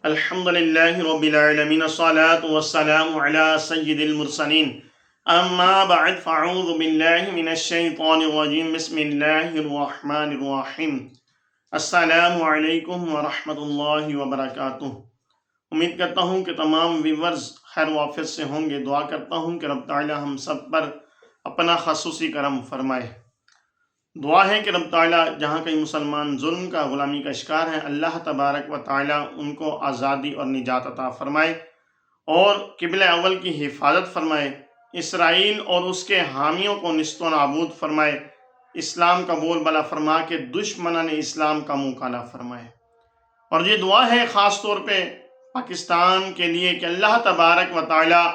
الحمد للہ رب العالمین الصلاة والسلام علی سید المرسلین اما بعد فاعوذ باللہ من الشیطان الرجیم بسم اللہ الرحمن الرحیم السلام علیکم ورحمۃ اللہ وبرکاتہ۔ امید کرتا ہوں کہ تمام ویورز خیر و عافیت سے ہوں گے۔ دعا کرتا ہوں کہ رب تعالی ہم سب پر اپنا خصوصی کرم فرمائے۔ دعا ہے کہ رب تعالیٰ جہاں کئی مسلمان ظلم کا غلامی کا شکار ہیں، اللہ تبارک و تعالیٰ ان کو آزادی اور نجات عطا فرمائے اور قبلہ اول کی حفاظت فرمائے، اسرائیل اور اس کے حامیوں کو نیست و نابود فرمائے، اسلام کا بول بالا فرما کے دشمنان اسلام کا منہ کالا فرمائے۔ اور یہ دعا ہے خاص طور پہ پاکستان کے لیے کہ اللہ تبارک و تعالیٰ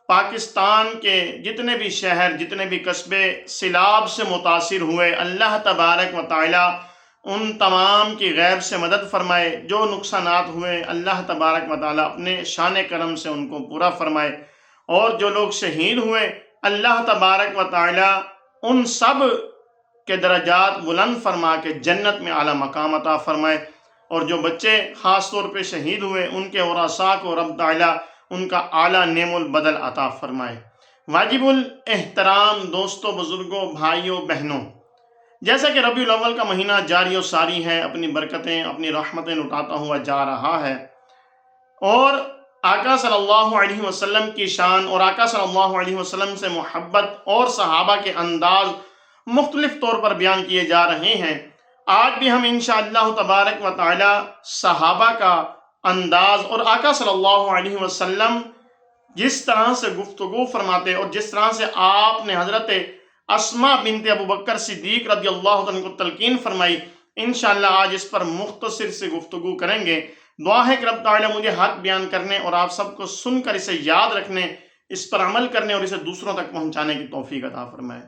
پاکستان کے جتنے بھی شہر، جتنے بھی قصبے سیلاب سے متاثر ہوئے، اللہ تبارک و تعالیٰ ان تمام کی غیب سے مدد فرمائے۔ جو نقصانات ہوئے اللہ تبارک و تعالیٰ اپنے شان کرم سے ان کو پورا فرمائے، اور جو لوگ شہید ہوئے اللہ تبارک و تعالیٰ ان سب کے درجات بلند فرما کے جنت میں اعلیٰ مقام عطا فرمائے، اور جو بچے خاص طور پہ شہید ہوئے ان کے ورثاء کو رب تعالیٰ ان کا اعلیٰ نعم البدل عطا فرمائے۔ واجب الاحترام دوستوں، بزرگوں، بھائیوں، بہنوں، جیسا کہ ربیع الاول کا مہینہ جاری و ساری ہے، اپنی برکتیں، اپنی رحمتیں لٹاتا ہوا جا رہا ہے، اور آقا صلی اللہ علیہ وسلم کی شان اور آقا صلی اللہ علیہ وسلم سے محبت اور صحابہ کے انداز مختلف طور پر بیان کیے جا رہے ہیں۔ آج بھی ہم انشاءاللہ تبارک و تعالی صحابہ کا انداز اور آقا صلی اللہ علیہ وسلم جس طرح سے گفتگو فرماتے اور جس طرح سے آپ نے حضرت اسماء بنت ابو بکر صدیق رضی اللہ عنہ کو تلقین فرمائی، انشاءاللہ آج اس پر مختصر سے گفتگو کریں گے۔ دعا ہے کہ رب تعالیٰ مجھے حق بیان کرنے اور آپ سب کو سن کر اسے یاد رکھنے، اس پر عمل کرنے اور اسے دوسروں تک پہنچانے کی توفیق عطا فرمائے۔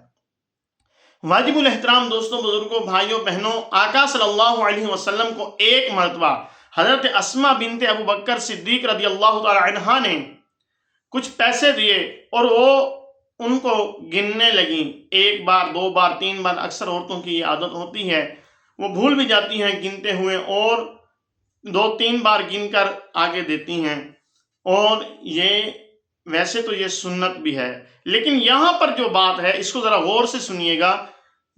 واجب الاحترام دوستوں، بزرگوں، بھائیوں، بہنوں، آقا صلی اللہ علیہ وسلم کو ایک مرتبہ حضرت اسماء بنت ابو بکر صدیق رضی اللہ تعالی عنہا نے کچھ پیسے دیے اور وہ ان کو گننے لگیں، ایک بار، دو بار، تین بار۔ اکثر عورتوں کی یہ عادت ہوتی ہے، وہ بھول بھی جاتی ہیں گنتے ہوئے اور دو تین بار گن کر آگے دیتی ہیں، اور یہ ویسے تو یہ سنت بھی ہے، لیکن یہاں پر جو بات ہے اس کو ذرا غور سے سنیے گا۔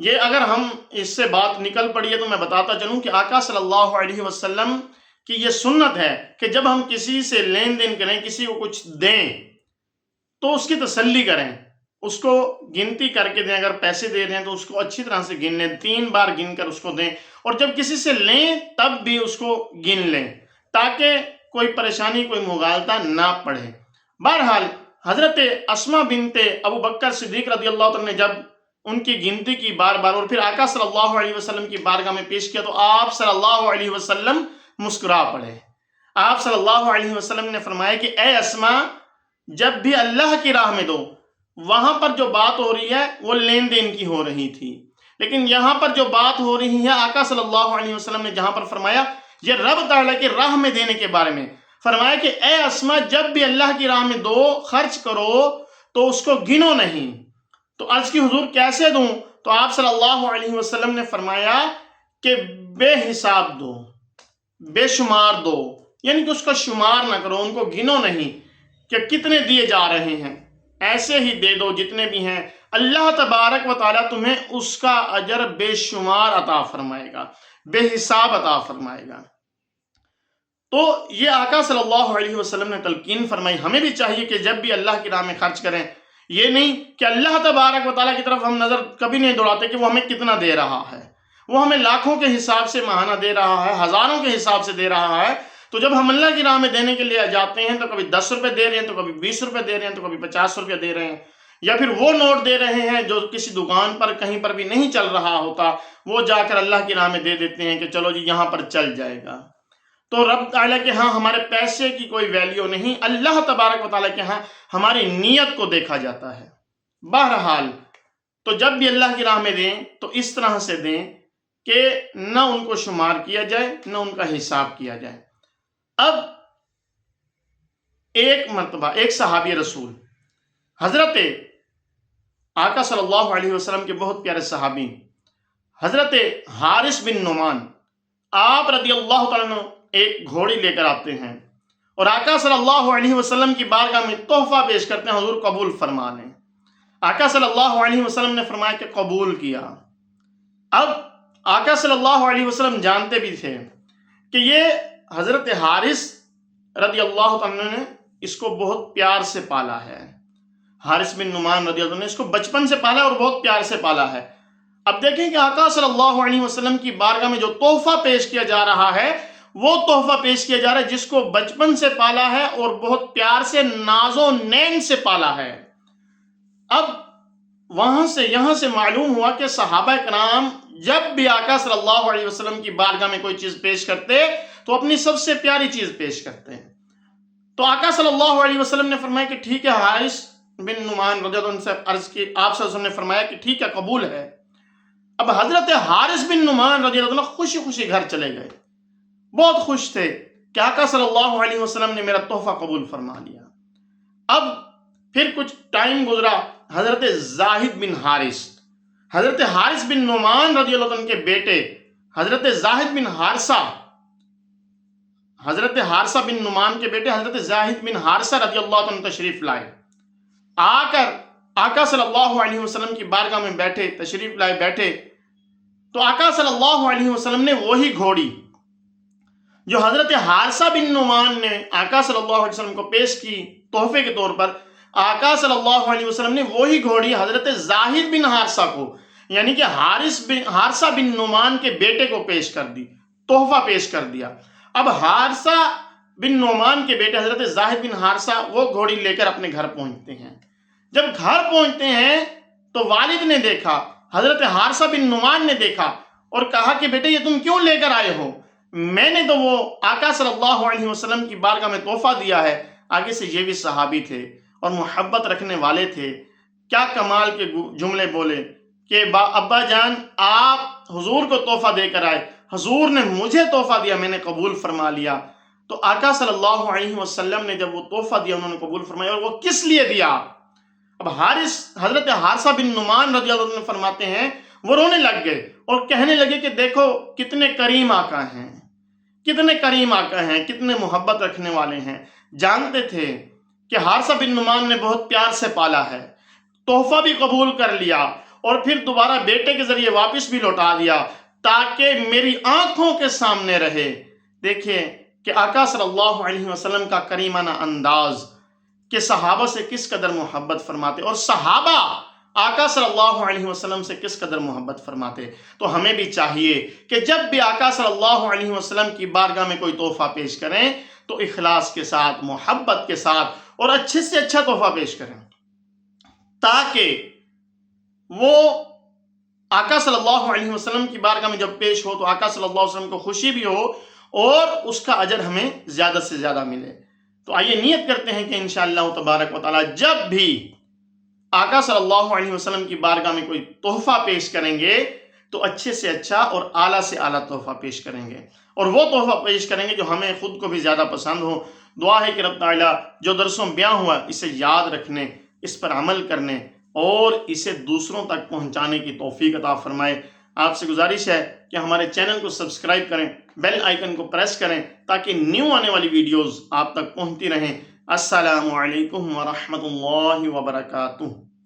یہ اگر ہم اس سے بات نکل پڑی ہے تو میں بتاتا چلوں کہ آقا صلی اللہ علیہ وسلم کی یہ سنت ہے کہ جب ہم کسی سے لین دین کریں، کسی کو کچھ دیں تو اس کی تسلی کریں، اس کو گنتی کر کے دیں۔ اگر پیسے دے رہے ہیں تو اس کو اچھی طرح سے گن لیں، تین بار گن کر اس کو دیں، اور جب کسی سے لیں تب بھی اس کو گن لیں تاکہ کوئی پریشانی، کوئی مغالطہ نہ پڑے۔ بہرحال حضرت اسماء بنت ابو بکر صدیق رضی اللہ عنہ نے جب ان کی گنتی کی بار بار اور پھر آقا صلی اللہ علیہ وسلم کی بارگاہ میں پیش کیا تو آپ صلی اللہ علیہ وسلم مسکرا پڑے۔ آپ صلی اللہ علیہ وسلم نے فرمایا کہ اے اسماء، جب بھی اللہ کی راہ میں دو، وہاں پر جو بات ہو رہی ہے وہ لین دین کی ہو رہی تھی، لیکن یہاں پر جو بات ہو رہی ہے آقا صلی اللہ علیہ وسلم نے جہاں پر فرمایا یہ رب تعالیٰ کی راہ میں دینے کے بارے میں فرمایا کہ اے اسماء، جب بھی اللہ کی راہ میں دو، خرچ کرو تو اس کو گنو نہیں۔ تو عرض کی حضور کیسے دوں؟ تو آپ صلی اللہ علیہ وسلم نے فرمایا کہ بے حساب دو، بے شمار دو، یعنی کہ اس کا شمار نہ کرو، ان کو گنو نہیں کہ کتنے دیے جا رہے ہیں، ایسے ہی دے دو جتنے بھی ہیں۔ اللہ تبارک و تعالیٰ تمہیں اس کا اجر بے شمار عطا فرمائے گا، بے حساب عطا فرمائے گا۔ تو یہ آقا صلی اللہ علیہ وسلم نے تلقین فرمائی۔ ہمیں بھی چاہیے کہ جب بھی اللہ کی راہ میں خرچ کریں، یہ نہیں کہ اللہ تبارک و تعالیٰ کی طرف ہم نظر کبھی نہیں دوڑاتے کہ وہ ہمیں کتنا دے رہا ہے، وہ ہمیں لاکھوں کے حساب سے ماہانہ دے رہا ہے، ہزاروں کے حساب سے دے رہا ہے۔ تو جب ہم اللہ کی راہ میں دینے کے لیے جاتے ہیں تو کبھی 10 روپے دے رہے ہیں، تو کبھی 20 روپے دے رہے ہیں، تو کبھی 50 روپے دے رہے ہیں، یا پھر وہ نوٹ دے رہے ہیں جو کسی دکان پر کہیں پر بھی نہیں چل رہا ہوتا، وہ جا کر اللہ کی راہ میں دے دیتے ہیں کہ چلو جی یہاں پر چل جائے گا۔ تو رب تعالیٰ کے ہاں ہمارے پیسے کی کوئی ویلیو نہیں، اللہ تبارک و تعالیٰ کے ہاں ہماری نیت کو دیکھا جاتا ہے۔ بہرحال تو جب بھی اللہ کی راہ میں دیں تو اس طرح سے دیں کہ نہ ان کو شمار کیا جائے، نہ ان کا حساب کیا جائے۔ اب ایک مرتبہ ایک صحابی رسول حضرت آقا صلی اللہ علیہ وسلم کے بہت پیارے صحابی حضرت حارث بن نعمان، آپ رضی اللہ تعالیٰ عنہ ایک گھوڑی لے کر آتے ہیں اور آقا صلی اللہ علیہ وسلم کی بارگاہ میں تحفہ پیش کرتے ہیں، حضور قبول فرما لیں۔ آقا صلی اللہ علیہ وسلم نے فرمایا کہ قبول کیا۔ اب آقا صلی اللہ علیہ وسلم جانتے بھی تھے کہ یہ حضرت حارث رضی اللہ عنہ نے اس کو بہت پیار سے پالا ہے، حارث بن نعمان رضی اللہ عنہ نے اس کو بچپن سے پالا اور بہت پیار سے پالا ہے۔ اب دیکھیں کہ آقا صلی اللہ علیہ وسلم کی بارگاہ میں جو تحفہ پیش کیا جا رہا ہے وہ تحفہ پیش کیا جا رہا ہے جس کو بچپن سے پالا ہے اور بہت پیار سے ناز و نین سے پالا ہے۔ اب وہاں سے یہاں سے معلوم ہوا کہ صحابہ کرام جب بھی آقا صلی اللہ علیہ وسلم کی بارگاہ میں کوئی چیز پیش کرتے تو اپنی سب سے پیاری چیز پیش کرتے ہیں۔ تو آقا صلی اللہ علیہ وسلم نے فرمایا کہ ٹھیک ہے، حارث بن نعمان رضی اللہ عنہ سے عرض کی، آپ صلی اللہ علیہ وسلم نے فرمایا کہ ٹھیک ہے، قبول ہے۔ اب حضرت حارث بن نعمان رضی اللہ عنہ خوشی خوشی گھر چلے گئے، بہت خوش تھے کہ آقا صلی اللہ علیہ وسلم نے میرا تحفہ قبول فرما لیا۔ اب پھر کچھ ٹائم گزرا، حضرت زاہد بن حارث، حضرت حارث بن نعمان رضی اللہ عنہ کے بیٹے حضرت زاہد بن حارثہ، حضرت حارثہ بن نعمان کے بیٹے حضرت زاہد بن حارثہ رضی اللہ عنہ تشریف لائے، آ کر آقا صلی اللہ علیہ وسلم کی بارگاہ میں بیٹھے، تشریف لائے بیٹھے تو آقا صلی اللہ علیہ وسلم نے وہی گھوڑی جو حضرت حارثہ بن نعمان نے آقا صلی اللہ علیہ وسلم کو پیش کی تحفے کے طور پر، آقا صلی اللہ علیہ وسلم نے وہی گھوڑی حضرت زاہد بن حارثہ کو، یعنی کہ حارثہ بن نعمان کے بیٹے کو پیش کر دی، تحفہ پیش کر دیا۔ اب حارثہ بن نعمان کے بیٹے حضرت زاہد بن حارثہ وہ گھوڑی لے کر اپنے گھر پہنچتے ہیں۔ جب گھر پہنچتے ہیں تو والد نے دیکھا، حضرت حارثہ بن نعمان نے دیکھا اور کہا کہ بیٹے یہ تم کیوں لے کر آئے ہو؟ میں نے تو وہ آقا صلی اللہ علیہ وسلم کی بارگاہ میں تحفہ دیا ہے۔ آگے سے یہ بھی صحابی تھے اور محبت رکھنے والے تھے، کیا کمال کے جملے بولے کہ ابا جان آپ حضور کو تحفہ دے کر آئے، حضور نے مجھے تحفہ دیا، میں نے قبول فرما لیا۔ تو آقا صلی اللہ علیہ وسلم نے جب وہ تحفہ دیا انہوں نے قبول فرمایا، اور وہ کس لیے دیا؟ اب حضرت حارثہ بن نعمان رضی اللہ عنہ فرماتے ہیں وہ رونے لگ گئے اور کہنے لگے کہ دیکھو کتنے کریم آقا ہیں، کتنے کریم آقا ہیں، کتنے محبت رکھنے والے ہیں۔ جانتے تھے کہ حارثہ بن نعمان نے بہت پیار سے پالا ہے، تحفہ بھی قبول کر لیا اور پھر دوبارہ بیٹے کے ذریعے واپس بھی لوٹا دیا تاکہ میری آنکھوں کے سامنے رہے۔ دیکھیں کہ آقا صلی اللہ علیہ وسلم کا کریمانہ انداز کہ صحابہ سے کس قدر محبت فرماتے اور صحابہ آقا صلی اللہ علیہ وسلم سے کس قدر محبت فرماتے۔ تو ہمیں بھی چاہیے کہ جب بھی آقا صلی اللہ علیہ وسلم کی بارگاہ میں کوئی تحفہ پیش کریں تو اخلاص کے ساتھ، محبت کے ساتھ اور اچھے سے اچھا تحفہ پیش کریں تاکہ وہ آقا صلی اللہ علیہ وسلم کی بارگاہ میں جب پیش ہو تو آقا صلی اللہ علیہ وسلم کو خوشی بھی ہو اور اس کا اجر ہمیں زیادہ سے زیادہ ملے۔ تو آئیے نیت کرتے ہیں کہ انشاءاللہ تبارک و تعالی جب بھی آقا صلی اللہ علیہ وسلم کی بارگاہ میں کوئی تحفہ پیش کریں گے تو اچھے سے اچھا اور اعلیٰ سے اعلیٰ تحفہ پیش کریں گے، اور وہ تحفہ پیش کریں گے جو ہمیں خود کو بھی زیادہ پسند ہو۔ دعا ہے کہ رب تعالیٰ جو درسوں بیان ہوا اسے یاد رکھنے، اس پر عمل کرنے اور اسے دوسروں تک پہنچانے کی توفیق عطا فرمائے۔ آپ سے گزارش ہے کہ ہمارے چینل کو سبسکرائب کریں، بیل آئیکن کو پریس کریں تاکہ نیو آنے والی ویڈیوز آپ تک پہنچتی رہیں۔ السلام علیکم ورحمۃ اللہ وبرکاتہ۔